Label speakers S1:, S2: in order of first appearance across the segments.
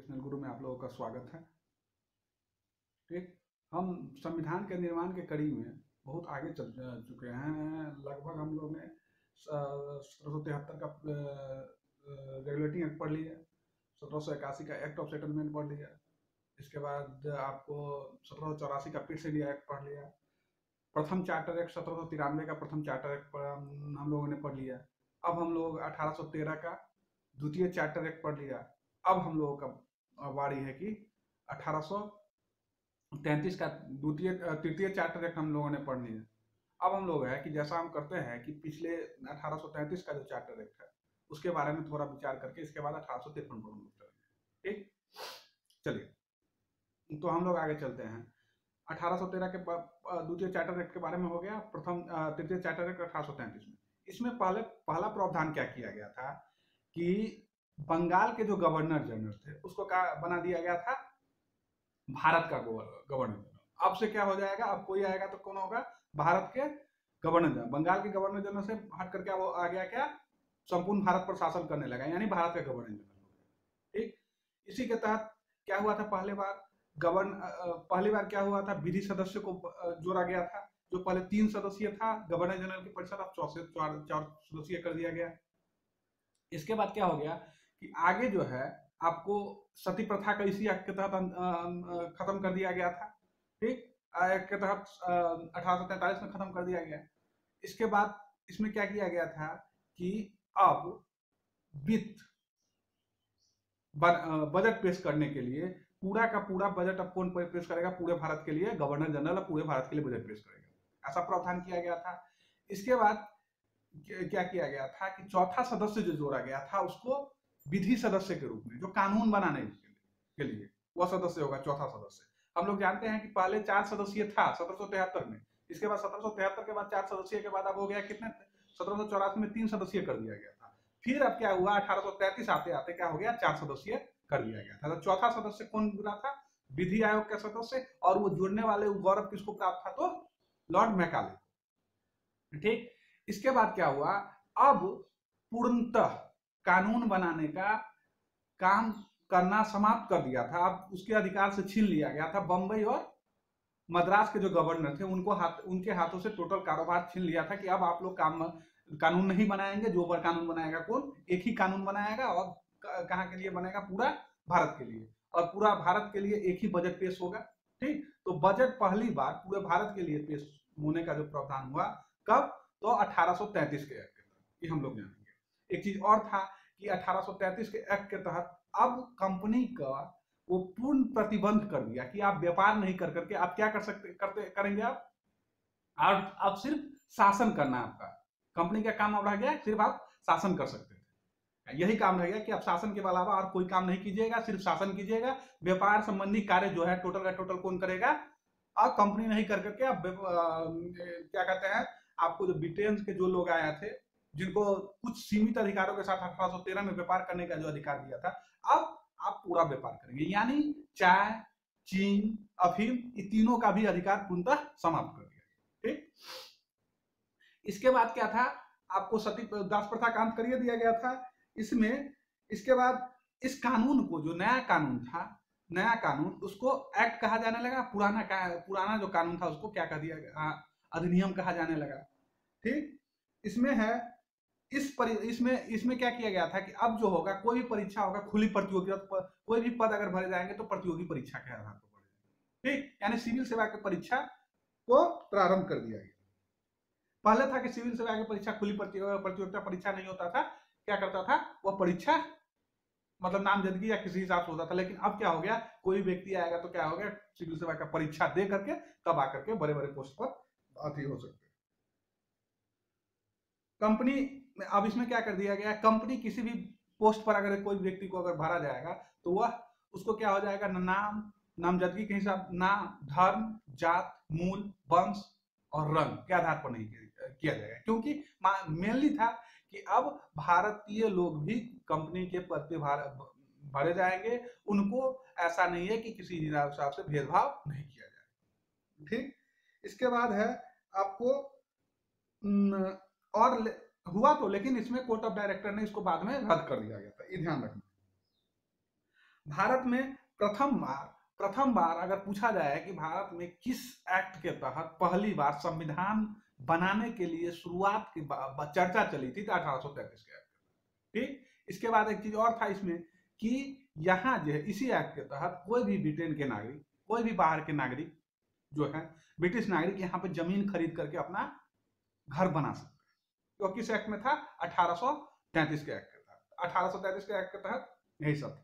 S1: Educational गुरु में आप लोगों का स्वागत है। ठीक, हम संविधान के निर्माण के कड़ी में बहुत आगे चल चुके हैं। लगभग हम लोग ने 1773 का रेगुलेटिंग एक्ट पढ़ लिया, 1781 का एक्ट ऑफ सेटलमेंट पढ़ लिया, इसके बाद आपको 1784 का पिट्स इंडिया एक्ट पढ़ लिया, प्रथम चार्टर एक्ट 1793 का प्रथम चार्टर एक्ट हम लोगों ने पढ़ लिया। अब हम लोग 1813 का द्वितीय चार्टर एक्ट पढ़ लिया। अब हम लोगों का वारी है कि 1833 का तृतीय चार्टर एक्ट हम लोगों ने पढ़ लिया। अब हम लोग है कि जैसा हम करते हैं कि पिछले 1833 का जो चार्टर एक्ट है उसके बारे में थोड़ा विचार करके इसके बाद 1853 पर हम लोग चलेंगे। ठीक, चलिए तो हम लोग आगे चलते हैं। 1813 के द्वितीय चार्टर एक्ट के बारे में हो गया। तृतीय चार्टर एक्ट 1833 में, इसमें पहला प्रावधान क्या किया गया था कि बंगाल के जो गवर्नर जनरल थे उसको क्या बना दिया गया था, भारत का गवर्नर जनरल। अब से क्या हो जाएगा, अब कोई आएगा तो कौन होगा, भारत के गवर्नर जनरल। बंगाल के गवर्नर जनरल से हट करके वो आ गया क्या, संपूर्ण भारत पर शासन करने लगा, यानी भारत का गवर्नर जनरल हो गया। ठीक, इसी के तहत क्या हुआ था, पहली बार क्या हुआ था, विधि सदस्य को जोड़ा गया था। जो पहले 3 सदस्यीय था गवर्नर जनरल की परिषद, अब 4 सदस्यीय कर दिया गया। इसके बाद क्या हो गया कि आगे जो है आपको सती प्रथा का इसी एक्ट के तहत खत्म कर दिया गया था। ठीक, एक्ट के तहत 1843 में खत्म कर दिया गया। इसके बाद इसमें क्या किया गया था कि अब वित्त बजट पेश करने के लिए पूरा का पूरा बजट अब कौन पेश करेगा, पूरे भारत के लिए गवर्नर जनरल पूरे भारत के लिए बजट पेश करेगा, ऐसा प्रावधान किया गया था। इसके बाद क्या किया गया था कि चौथा सदस्य जो जोड़ा गया था उसको विधि सदस्य के रूप में, जो कानून बनाने के लिए वह सदस्य होगा चौथा सदस्य। हम लोग जानते हैं कि पहले 4 सदस्यीय था 1773 में, इसके बाद 1773 के बाद 4 सदस्यीय के बाद अब हो गया कितने, 1784 में 3 सदस्यीय कर दिया गया था। फिर अब क्या हुआ, 1833 आते आते क्या हो गया, 4 सदस्यीय कर दिया गया था। तो चौथा सदस्य कौन जुड़ा था, विधि आयोग के सदस्य, और वो जुड़ने वाले गौरव किसको प्राप्त था, तो लॉर्ड मैकाले। ठीक, इसके बाद क्या हुआ, अब पूर्णतः कानून बनाने का काम करना समाप्त कर दिया था। अब उसके अधिकार से छीन लिया गया था। बंबई और मद्रास के जो गवर्नर थे उनके हाथों से टोटल कारोबार छीन लिया था कि अब आप लोग कानून नहीं बनाएंगे, जो कानून बनाएगा कौन, एक ही कानून बनाएगा, और कहाँ के लिए बनेगा, पूरा भारत के लिए, और पूरा भारत के लिए एक ही बजट पेश होगा। ठीक, तो बजट पहली बार पूरे भारत के लिए पेश होने का जो प्रावधान हुआ, कब, तो 1833 के एक्ट के तहत, ये हम लोग जानेंगे। एक चीज और था कि 1833 के एक्ट के तहत अब कंपनी का वो पूर्ण प्रतिबंध कर दिया कि आप व्यापार नहीं कर करके आप क्या करेंगे, आप अब सिर्फ शासन करना है आपका। कंपनी का काम अब रह गया सिर्फ आप शासन कर सकते थे, यही काम रह गया कि आप शासन के अलावा और कोई काम नहीं कीजिएगा, सिर्फ शासन कीजिएगा। व्यापार संबंधी कार्य जो है टोटल का टोटल कौन करेगा, अब कंपनी नहीं कर करके आप क्या कहते हैं, आपको जो ब्रिटेन के जो लोग आए थे जिनको कुछ सीमित अधिकारों के साथ 1813 में व्यापार करने का जो अधिकार दिया था, अब आप पूरा व्यापार करेंगे, यानी चाय, चीन, अफीम, ये तीनों का भी अधिकार पूर्णतः समाप्त कर दिया। ठीक, इसके बाद क्या था, आपको सती दास प्रथा का अंत कर दिया गया था इसमें। इसके बाद इस कानून को, जो नया कानून था, नया कानून उसको एक्ट कहा जाने लगा, पुराना जो कानून था उसको क्या कह दिया गया, अधिनियम कहा जाने लगा। ठीक, इसमें है इसमें क्या किया गया था कि अब जो होगा, कोई भी परीक्षा होगा खुली प्रतियोगिता, कोई भी पद अगर भरे जाएंगे तो प्रतियोगी परीक्षा के आधार पर भरे जाएंगे। ठीक, यानी सिविल सेवा की परीक्षा को प्रारंभ कर दिया गया। पहले था कि सिविल सेवा की परीक्षा खुली प्रतियोगिता परीक्षा नहीं होता था, क्या करता था वह परीक्षा मतलब नामजदगी या किसी हिसाब से होता था। लेकिन अब क्या हो गया, कोई व्यक्ति आएगा तो क्या हो गया, सिविल सेवा का परीक्षा दे करके तब आकर के बड़े बड़े पोस्ट पर अति हो सकते। कंपनी अब इसमें क्या कर दिया गया, कंपनी किसी भी पोस्ट पर अगर कोई व्यक्ति को अगर भरा जाएगा तो वह उसको क्या हो जाएगा, नामजदगी के हिसाब, नाम, धर्म, जात, मूल, वंश और रंग के आधार पर नहीं किया जाएगा, क्योंकि मेनली था कि अब भारतीय लोग भी कंपनी के पद पे भरे जाएंगे, उनको ऐसा नहीं है कि किसी हिसाब से भेदभाव नहीं किया जाए। ठीक, इसके बाद है आपको और हुआ तो, लेकिन इसमें कोर्ट ऑफ डायरेक्टर ने इसको बाद में रद्द कर दिया गया था, ये ध्यान रखना। भारत में प्रथम बार अगर पूछा जाए कि भारत में किस एक्ट के तहत पहली बार संविधान बनाने के लिए शुरुआत की चर्चा चली थी, तो 1833 के एक्ट। ठीक, इसके बाद एक चीज और था इसमें कि यहाँ जो है इसी एक्ट के तहत कोई भी ब्रिटेन के नागरिक, कोई भी बाहर के नागरिक जो है, ब्रिटिश नागरिक यहाँ पे जमीन खरीद करके अपना घर बना सकते हैं। तो किस एक्ट में था? 1833 के एक्ट के तहत। 1833 के एक्ट के तहत यही सब था।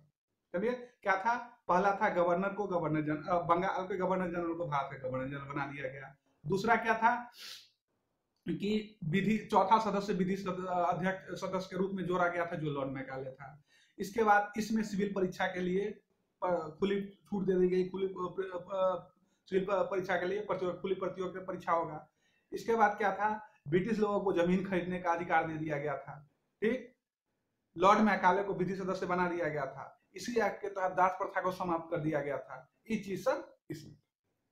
S1: चलिए, क्या था? पहला था गवर्नर को गवर्नर जनरल, बंगाल के गवर्नर जनरल को भारत का गवर्नर जनरल बना दिया गया। दूसरा क्या था कि विधि चौथा सदस्य विधि अध्यक्ष सदस्य के रूप में जोड़ा गया था, जो लॉर्ड मैकाले था। इसके बाद इसमें सिविल परीक्षा के लिए खुली छूट दे दी गई, सिविल परीक्षा के लिए खुली प्रतियोगिता परीक्षा होगा। इसके बाद क्या था? ब्रिटिश लोगों को जमीन खरीदने का अधिकार दे दिया गया था। ठीक, लॉर्ड मैकाले को विधि सदस्य बना दिया गया था। इसी एक्ट के तहत दास प्रथा को समाप्त कर दिया गया था। ये चीज सब इसमें।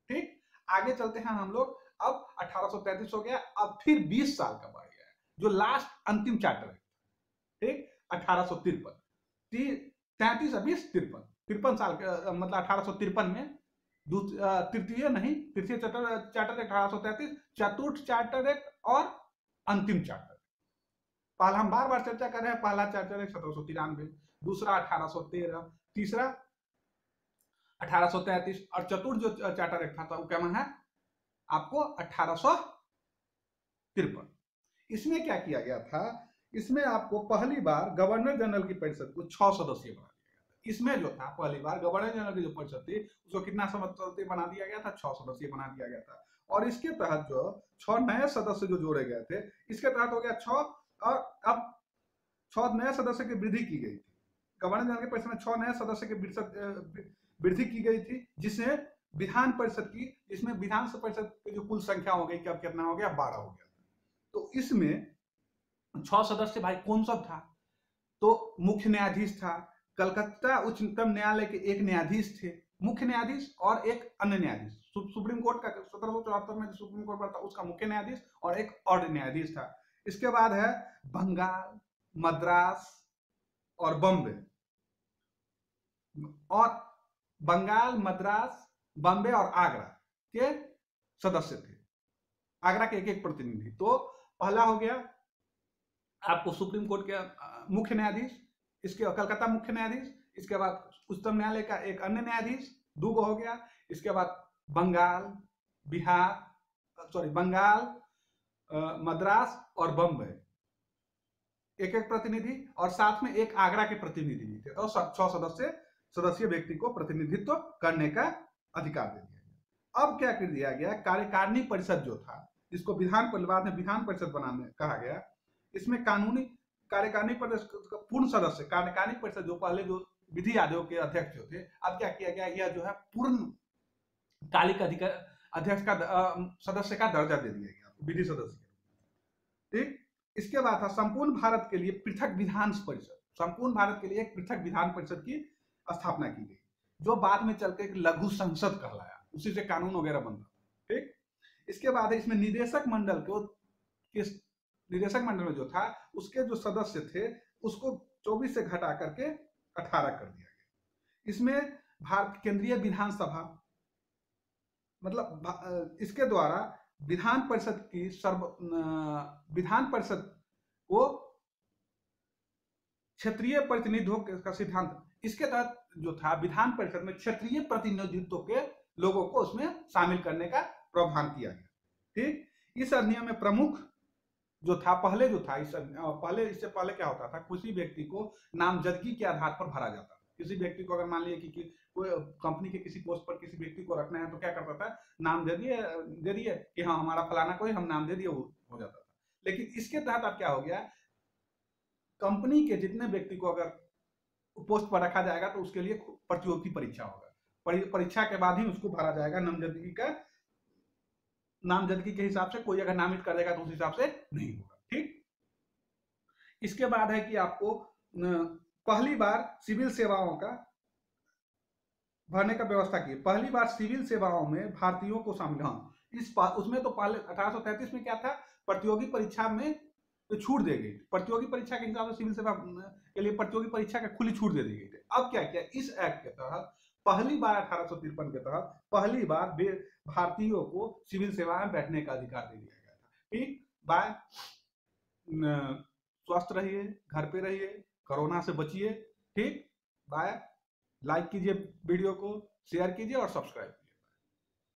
S1: ठीक, आगे चलते हैं हम लोग। अब 1833 हो गया, अब फिर 20 साल का बढ़ गया, जो लास्ट अंतिम चार्टर है। ठीक, 1853, 33 20 53 साल के, मतलब 1853 में तृतीय चार्टर 1833, चतुर्थ चार्टर एक्ट और अंतिम चार्टर। पहला हम बार बार चर्चा कर रहे हैं, पहला चार्टर एक्ट 1793, दूसरा 1813, तीसरा 1833 और चतुर्थ जो चार्टर एक्ट था वो क्या है आपको 1853। इसमें क्या किया गया था? इसमें आपको पहली बार गवर्नर जनरल की परिषद को 6 सदस्य बना दिया गया था। इसमें जो था पहली बार गवर्नर जनरल की जो परिषद थी उसको कितना सदस्य बना दिया गया था? 6 सदस्य बना दिया गया था। और इसके तहत जो 6 नए सदस्य जो जोड़े गए थे, इसके तहत हो गया 6, और अब 6 नए सदस्य की वृद्धि की गई थी। गवर्नर जनरल के परिषद में 6 नए सदस्य की वृद्धि की गई थी, जिसने विधान परिषद की, इसमें विधान परिषद की जो कुल संख्या हो गई, कब कितना हो गया? 12 हो गया। तो इसमें 6 सदस्य भाई कौन सब था? तो मुख्य न्यायाधीश था, कलकत्ता उच्चतम न्यायालय के एक न्यायाधीश थे, मुख्य न्यायाधीश और एक अन्य न्यायाधीश। सुप्रीम कोर्ट का 1774 में सुप्रीम कोर्ट बनता उसका मुख्य न्यायाधीश और एक और न्यायाधीश था। इसके बाद है बंगाल, मद्रास और बॉम्बे, और बंगाल, मद्रास, बॉम्बे और आगरा के सदस्य थे। आगरा के एक प्रतिनिधि। तो पहला हो गया आपको सुप्रीम कोर्ट के मुख्य न्यायाधीश, इसके कलकत्ता मुख्य न्यायाधीश, इसके बाद उच्चतम न्यायालय का एक अन्य न्यायाधीश, 2 हो गया। इसके बाद बंगाल, बंगाल, मद्रास और बम्बई एक प्रतिनिधि, और साथ में एक आगरा के प्रतिनिधि भी थे। तो 6 सदस्यीय व्यक्ति को प्रतिनिधित्व करने का अधिकार दे दिया गया। अब क्या कर दिया गया? कार्यकारिणी परिषद जो था, जिसको बाद में विधान परिषद बनाने कहा गया, इसमें कार्यकारिणी परिषद पूर्ण सदस्य, कार्यकारिणी परिषद जो पहले जो विधि आयोग के अध्यक्ष जो थे, अब क्या किया गया? यह जो है पूर्ण कालिक अध्यक्ष का सदस्य का दर्जा दे दिया गया, विधि सदस्य। ठीक, इसके बाद था संपूर्ण भारत के लिए पृथक विधान परिषद। संपूर्ण भारत के लिए एक पृथक विधान परिषद की स्थापना की गई, जो बाद में चलकर एक लघु संसद कहलाया, उसी से कानून वगैरह बनता। ठीक, इसके बाद इसमें निदेशक मंडल में जो था उसके जो सदस्य थे उसको 24 से घटा करके 18 कर दिया गया। इसमें भारत केंद्रीय विधानसभा, मतलब इसके द्वारा विधान परिषद को क्षेत्रीय प्रतिनिधित्व का सिद्धांत, इसके तहत जो था विधान परिषद में क्षेत्रीय प्रतिनिधित्व के लोगों को उसमें शामिल करने का प्रावधान किया गया। ठीक, इस अधिनियम में प्रमुख जो था, इससे पहले क्या होता था? किसी व्यक्ति को नामजदगी के आधार पर भरा जाता था। किसी व्यक्ति को अगर मान लिया कि कोई कंपनी के किसी पोस्ट पर किसी व्यक्ति को रखना है, तो क्या करता था? नाम दे दिए कि हाँ हमारा फलाना कोई, हम नाम दे दिए, हो जाता था। लेकिन इसके तहत अब क्या हो गया? कंपनी के जितने व्यक्ति को अगर पोस्ट पर रखा जाएगा तो उसके लिए प्रतियोगी परीक्षा होगा, परीक्षा के बाद ही उसको भरा जाएगा। नामजदगी के हिसाब से कोई अगर नामित कर देगा तो उस हिसाब से नहीं होगा। ठीक, इसके बाद है कि आपको पहली बार सिविल सेवाओं का भरने का व्यवस्था की। पहली बार सिविल सेवाओं में भारतीयों को शामिल, उसमें तो पहले 1833 में क्या था? प्रतियोगी परीक्षा में तो छूट दी गई। प्रतियोगी परीक्षा के हिसाब से सिविल सेवा के लिए प्रतियोगी परीक्षा का खुली छूट दे दी गई थी। अब क्या किया, इस एक्ट के तहत पहली बार 1853 के तहत पहली बार भारतीयों को सिविल सेवा में बैठने का अधिकार दे दिया गया था। ठीक, बाय, स्वस्थ रहिए, घर पे रहिए, कोरोना से बचिए। ठीक, बाय, लाइक कीजिए वीडियो को, शेयर कीजिए और सब्सक्राइब